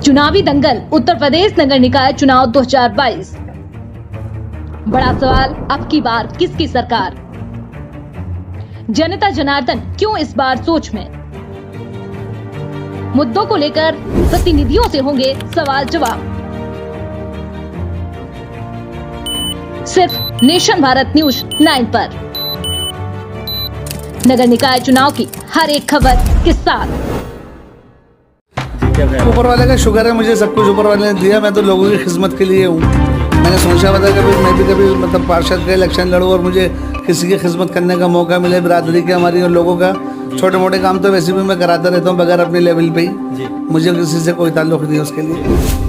चुनावी दंगल उत्तर प्रदेश नगर निकाय चुनाव 2022। बड़ा सवाल, अब की बार किसकी सरकार? जनता जनार्दन क्यों इस बार सोच में? मुद्दों को लेकर प्रतिनिधियों से होंगे सवाल जवाब। सिर्फ नेशन भारत न्यूज 9 पर नगर निकाय चुनाव की हर एक खबर के साथ। ऊपर वाले का शुक्र है, मुझे सब कुछ ऊपर वाले ने दिया। मैं तो लोगों की खिदमत के लिए हूँ। मैंने सोचा था कभी मैं भी कभी मतलब पार्षद का इलेक्शन लड़ूँ और मुझे किसी की खिदमत करने का मौका मिले, बिरादरी के हमारी और लोगों का। छोटे मोटे काम तो वैसे भी मैं कराता रहता हूँ बगैर अपने लेवल पे ही। मुझे किसी से कोई ताल्लुक नहीं है उसके लिए।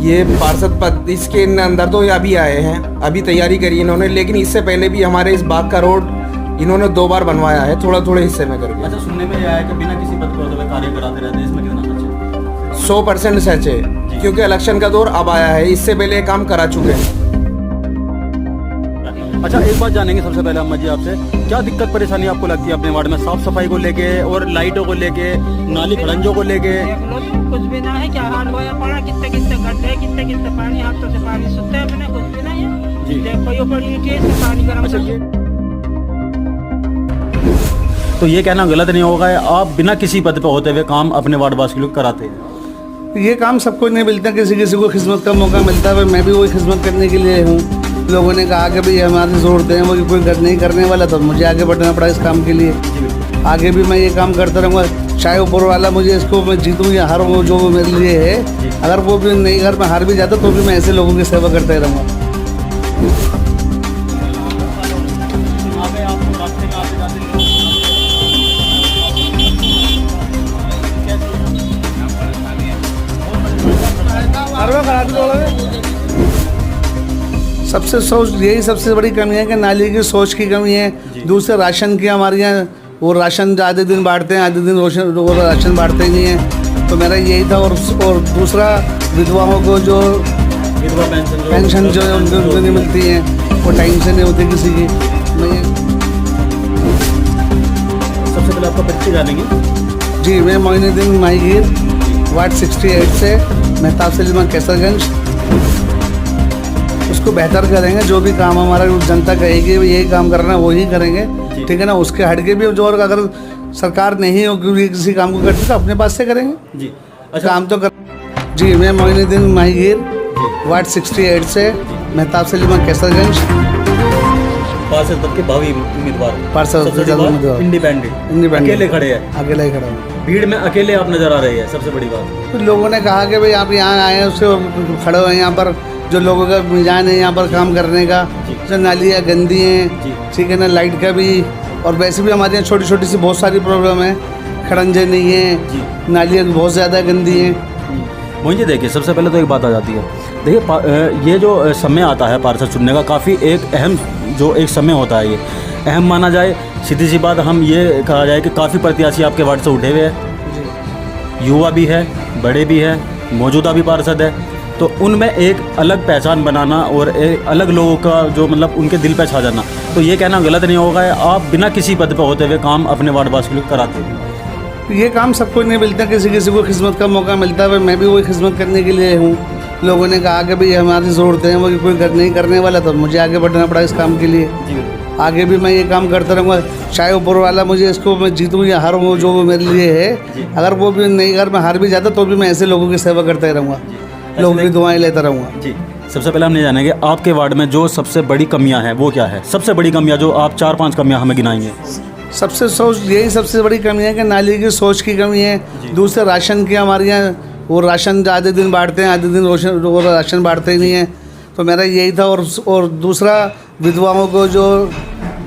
ये पार्षद पद इसके अंदर तो अभी आए हैं, अभी तैयारी करी इन्होंने, लेकिन इससे पहले भी हमारे इस बाग का रोड इन्होंने 2 बार बनवाया है, थोड़ा थोड़े हिस्से में करके। अच्छा, सुनने में आया है कि बिना किसी पद पर कार्य कराते रहते हैं, इसमें कितना सच है? 100% सच है, क्योंकि इलेक्शन का दौर अब आया है, इससे पहले ये काम करा चुके हैं। अच्छा, एक बात जानेंगे सबसे पहले अम्मा जी आपसे, क्या दिक्कत परेशानी आपको लगती है अपने वार्ड में साफ सफाई को लेके और लाइटों को लेके, नाली खड़ंजों को लेके? कुछ भी ना है, क्या हाल होया पड़ा, कितने गड्ढे, कितने पानी, हाथों से पानी सुनते हैं, मैंने कुछ भी नहीं है। देखो ये बड़ी ईंटें से पानी गरम। अच्छा, ये तो ये कहना गलत नहीं होगा, आप बिना किसी पद पे होते हुए काम अपने वार्डवासी के लोग कराते हैं? ये काम सबको नहीं मिलता, किसी किसी को खिदमत का मौका मिलता है। मैं भी वही खिदमत करने के लिए हूँ। लोगों ने कहा कि भाई हमारी ज़रूरतें हैं, वो कोई नहीं करने वाला, तो मुझे आगे बढ़ना पड़ा इस काम के लिए। आगे भी मैं ये काम करता रहूँगा, चाहे ऊपर वाला मुझे इसको मैं जीतूँ या हारूँ, जो मेरे लिए है। अगर वो भी नहीं, अगर मैं हार भी जाता तो भी मैं ऐसे लोगों की सेवा करता ही रहूँगा। सबसे सोच यही सबसे बड़ी कमी है कि नाली की सोच की कमी है। दूसरे राशन की हमारे यहाँ वो राशन आधे दिन बांटते हैं, आधे दिन वो राशन बांटते ही नहीं है। तो मेरा यही था। और दूसरा विधवाओं को जो पेंशन जो उनको नहीं मिलती है, वो टाइम से नहीं होती किसी की। सबसे पहले आपका परिचय जानेंगे। जी, मैं मोइनुद्दीन माहीगीर, वार्ड 68 से, मेहताब सलीमा कैसरगंज। उसको बेहतर करेंगे, जो भी काम हमारा जनता कहेगी यही काम करना है वही करेंगे, ठीक है ना। उसके हट के भी जो, और अगर सरकार नहीं होगी किसी काम को करती तो अपने पास से करेंगे जी। अच्छा, काम तो कर। जी, मैं मोइनुद्दीन माहीगीर, वार्ड 68 से, मेहताब सलीमा कैसरगंज। पार्षद पद के भावी उम्मीदवार, पार्षद इंडिपेंडेंट अकेले खड़े हैं। अकेला ही खड़ा हूँ। भीड़ में अकेले आप नजर आ रहे हैं, सबसे बड़ी बात। तो लोगों ने कहा कि भाई आप यहाँ आए हैं, उससे खड़े हुए यहाँ पर। जो लोगों का मिजान है यहाँ पर काम करने का, जो नालियाँ गंदी हैं, ठीक है ना, लाइट का भी। और वैसे भी हमारे यहाँ छोटी छोटी सी बहुत सारी प्रॉब्लम है, खड़ंजे नहीं है, नालियाँ बहुत ज़्यादा गंदी हैं। मुझे देखिए, सबसे पहले तो एक बात आ जाती है, देखिए ये जो समय आता है पार्षद चुनने का, काफ़ी एक अहम जो एक समय होता है, ये अहम माना जाए। सीधी सी बात हम ये कहा जाए कि काफ़ी प्रत्याशी आपके वार्ड से उठे हुए हैं, युवा भी है, बड़े भी हैं, मौजूदा भी पार्षद है। तो उनमें एक अलग पहचान बनाना और एक अलग लोगों का जो मतलब उनके दिल पे छा जाना, तो ये कहना गलत नहीं होगा, आप बिना किसी पद पे होते हुए काम अपने वार्डवासी के लिए कराते हैं? ये काम सबको नहीं मिलता, किसी किसी को खिदमत का मौका मिलता है। मैं भी वही खिदमत करने के लिए हूँ। लोगों ने कहा कि भाई हमारी ज़रूरतें हैं, वो कोई नहीं करने वाला, तो मुझे आगे बढ़ना पड़ा इस काम के लिए। आगे भी मैं ये काम करता रहूँगा, चाहे ऊपर वाला मुझे इसको मैं जीतूँ या हारूँ, जो मेरे लिए है। अगर वो भी नहीं, अगर मैं हार भी जाता तो भी मैं ऐसे लोगों की सेवा करता ही रहूँगा, लोगों की दुआएं लेता रहूँगा। जी, सबसे पहले हम ये जानेंगे आपके वार्ड में जो सबसे बड़ी कमियां हैं वो क्या है? सबसे बड़ी कमियां जो आप 4-5 कमियां हमें गिनाएंगे। सबसे सोच यही सबसे बड़ी कमी है कि नाली की सोच की कमी है। दूसरे राशन की हमारे यहाँ वो राशन आधे दिन बांटते हैं, आधे दिन वो राशन बांटते ही नहीं है। तो मेरा यही था। और दूसरा विधवाओं को जो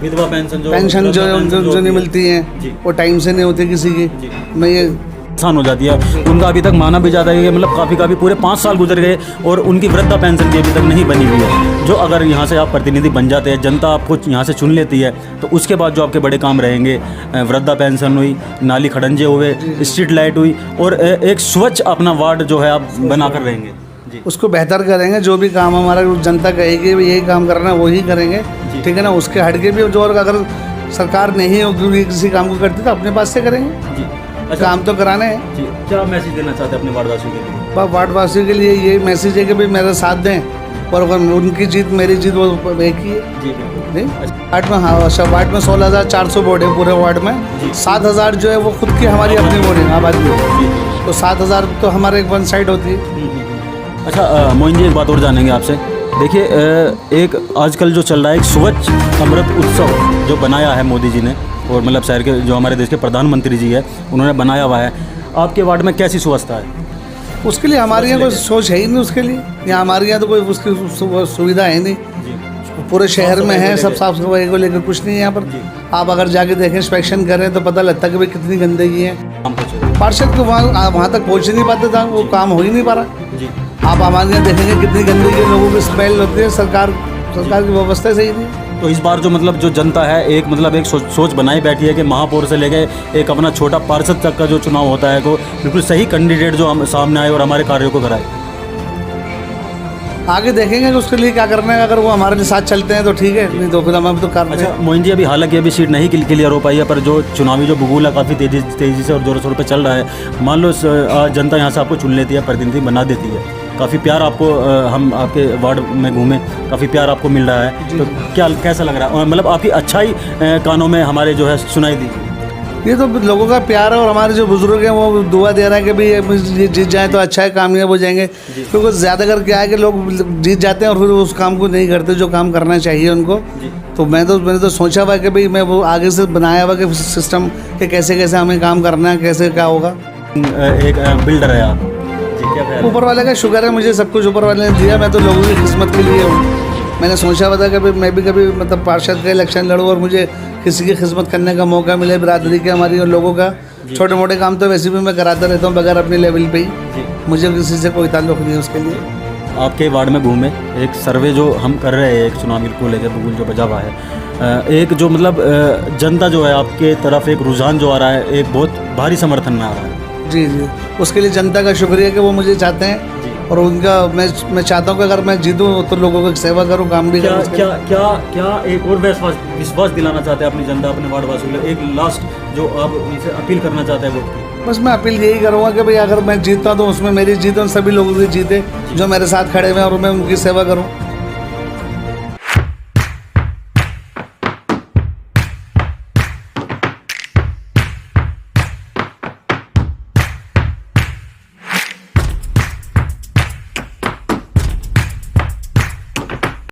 विधवा पेंशन जो नहीं मिलती है, वो टाइम से नहीं होती किसी की। मैं ये आसान हो जाती है उनका। अभी तक माना भी जाता है कि मतलब काफ़ी पूरे 5 साल गुजर गए और उनकी वृद्धा पेंशन भी अभी तक नहीं बनी हुई है। जो अगर यहाँ से आप प्रतिनिधि बन जाते हैं, जनता आपको यहाँ से चुन लेती है, तो उसके बाद जो आपके बड़े काम रहेंगे, वृद्धा पेंशन हुई, नाली खड़ंजे हुए, स्ट्रीट लाइट हुई और एक स्वच्छ अपना वार्ड जो है आप बना कर रहेंगे। जी, उसको बेहतर करेंगे। जो भी काम हमारा जनता कहेगी भी यही काम करना है वही करेंगे, ठीक है ना। उसके हट के भी जो अगर सरकार नहीं होगी किसी काम को करती तो अपने पास से करेंगे जी। अच्छा, काम तो कराने हैं। जी, क्या मैसेज देना चाहते हैं अपने वार्डवासियों के लिए? वार्डवासियों के लिए ये मैसेज है कि भाई मेरा साथ दें, और अगर उनकी जीत मेरी जीत वो एक ही है। जी बिल्कुल। नहीं वार्ड में, हाँ वार्ड में 16,400 वोट है पूरे वार्ड में। 7,000 जो है वो खुद की हमारी अपनी वोट है आबादी है, तो 7,000 तो हमारे एक वन साइड होती है। अच्छा मोइन जी, एक बात और जानेंगे आपसे। देखिए एक आजकल जो चल रहा है एक स्वच्छ अमृत उत्सव जो बनाया है मोदी जी ने, और मतलब शहर के जो हमारे देश के प्रधानमंत्री जी है उन्होंने बनाया हुआ है, आपके वार्ड में कैसी व्यवस्था है? उसके लिए हमारे यहाँ कोई सोच है ही नहीं। उसके लिए यहाँ हमारे यहाँ तो कोई उसकी सुविधा है नहीं। पूरे शहर में है सब, साफ सफाई को लेकर कुछ नहीं है यहाँ पर। आप अगर जाके देखें, इंस्पेक्शन करें तो पता लगता है कि भाई कितनी गंदगी है। पार्षद को वहाँ तक पहुँच ही नहीं पाते था, वो काम हो ही नहीं पा रहा जी। आप हमारे यहाँ देखेंगे कितनी गंदगी है, लोगों की स्मेल होती है, सरकार की व्यवस्था सही नहीं। तो इस बार जो मतलब जो जनता है एक मतलब एक सोच बनाई बैठी है कि महापौर से लेके एक अपना छोटा पार्षद तक का जो चुनाव होता है को बिल्कुल सही कैंडिडेट जो हम सामने आए और हमारे कार्यों को कराए। आगे देखेंगे कि उसके लिए क्या करना है। अगर वो हमारे साथ चलते हैं तो ठीक है, नहीं तो फिर हम तो कर। अच्छा मोइन जी, अभी हालांकि अभी सीट नहीं क्लियर हो पाई है, पर जो चुनावी जो भूगोल है काफ़ी तेज़ी से और जोरों शोरों पे चल रहा है। मान लो जनता यहाँ से आपको चुन लेती है, प्रतिनिधि बना देती है, काफ़ी प्यार आपको हम आपके वार्ड में घूमे, काफ़ी प्यार आपको मिल रहा है, तो क्या कैसा लग रहा है? मतलब आपकी अच्छाई कानों में हमारे जो है सुनाई दी। ये तो लोगों का प्यार है, और हमारे जो बुजुर्ग हैं वो दुआ दे रहा है कि भाई ये जीत जाए तो अच्छा है, कामयाब हो जाएंगे। क्योंकि ज़्यादातर क्या है कि लोग जीत जाते हैं और फिर उस काम को नहीं करते जो काम करना चाहिए उनको। तो मैंने तो सोचा हुआ कि भाई मैं वो आगे से बनाया हुआ कि सिस्टम के कैसे कैसे हमें काम करना है, कैसे क्या होगा। एक बिल्डर है आप जी, क्या ऊपर वाले का शुक्र है, मुझे सब कुछ ऊपर वाले ने दिया। मैं तो लोगों की खिदमत के लिए हूँ। मैंने सोचा हुआ था कि मैं भी कभी मतलब पार्षद का इलेक्शन लड़ूँ और मुझे किसी की खिदमत करने का मौका मिले, बिरादरी के हमारी और लोगों का। छोटे मोटे काम तो वैसे भी मैं कराता रहता हूँ बगैर अपने लेवल पे ही, मुझे किसी से कोई ताल्लुक नहीं है उसके लिए। आपके वार्ड में घूमे, एक सर्वे जो हम कर रहे हैं एक चुनावी को लेकर भूगोल जो बजा हुआ है, एक जो मतलब जनता जो है आपके तरफ एक रुझान जो आ रहा है, एक बहुत भारी समर्थन में आ रहा है। जी जी, उसके लिए जनता का शुक्रिया कि वो मुझे चाहते हैं, और उनका मैं चाहता हूँ कि अगर मैं जीतूँ तो लोगों की सेवा करूँ, काम भी करूँ। क्या एक और विश्वास दिलाना चाहते हैं अपनी जनता, अपने वार्डवासियों के लिए? एक लास्ट जो आप उनसे अपील करना चाहते हैं वोट की? बस मैं अपील यही करूँगा कि भाई अगर मैं जीतता तो उसमें मेरी जीत और सभी लोगों की जीते जो मेरे साथ खड़े हुए हैं, और मैं उनकी सेवा करूँ।